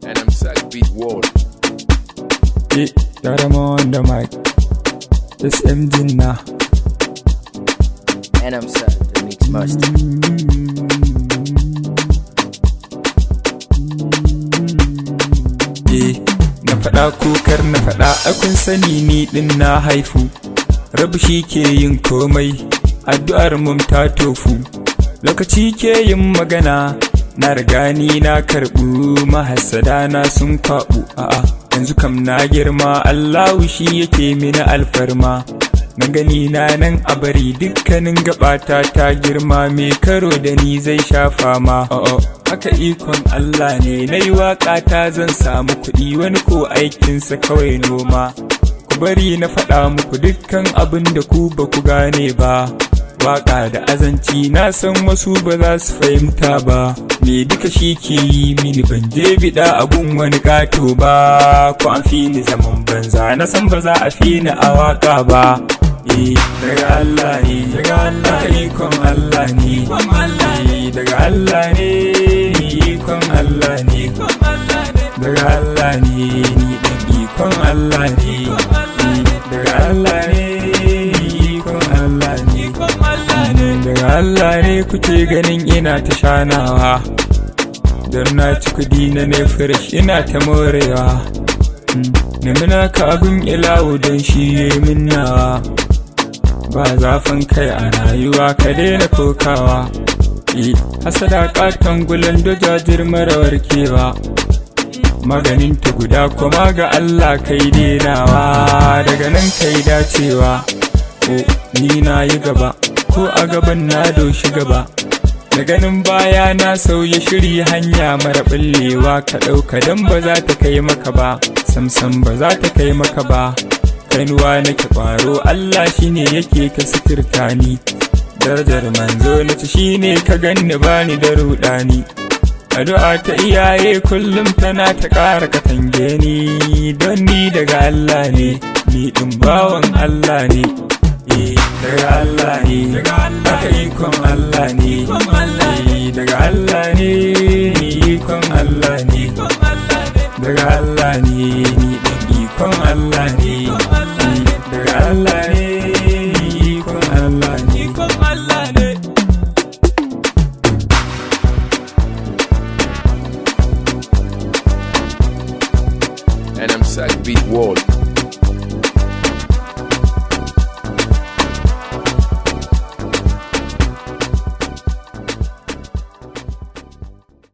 And I'm Sack Beat World. Yeah, got him on the mic. It's MD now. And I'm Sack, the Mix Master. Na faɗa kokar na faɗa akun sani ni ɗin na haifu. Rabu shi ke yin komai, addu'ar mum ta tofu. Lokaci ke yin magana, na riga ni na karɓu. Mahassada na sun kwaɓu, a'a yanzu kam na girma. Allahu shi yake mini alfarma. Na gani na nan a bari dukkanin gabata ta girma. Me karo da ni zai shafa ma, haka ikon Allah ne. Na yi waƙa ta zan samu kuɗi, wani ko aikinsa kawai noma. Ku bari na faɗa muku dukkan abin da ku ba ku gane ba. Waƙa da azanci na san wasu ba za su fahimta ba. Me duka shi ke yi mini, ban je biɗa abun wani ƙato ba. Ko an fi ni zaman banza, na san ba za a fi ni a waƙa ba. Daga Allah ne, daga Allah ikon Allah ne, daga Allah ne, ikon Allah ne, daga Allah ne, ni ɗan ikon Allah ne, daga Allah ne, ikon Allah ne, daga Allah ne kuke ganin ina ta shanawa. Don na ci kudi na ne fresh ina ta morewa. Namina ka abin ilawo don shi ya yi minnawa. Ba zafin kai a rayuwa ka daina kokawa. Hasada katon gulan da jajir marawar kewa. Maganin ta guda kuma ga Allah kai denawa. Daga nan kai dacewa. Ni na yi gaba, ko a gaban na doshi gaba. Da ganin baya na sauya shiri hanya mara ɓullewa. Ka ɗauka don ba za ta kai maka ba, samsam ba za ta kai maka ba. Kainuwa nake ƙwaro, Allah shine yake ta suturta ni. Darajar manzo na ci shine ka ganni bani da ruɗani. Addu'a ta iyaye kullum tana ta ƙara katange ni. Don ni daga Allah ne, ni ɗin bawan Allah ne. Daga Allah ne, haka ikon Allah ne, daga Allah ne, ikon Allah ne, daga Allah ne, ni ɗan ikon Allah ne, daga Allah ne, ikon Allah ne. And I'm Sack Beat World.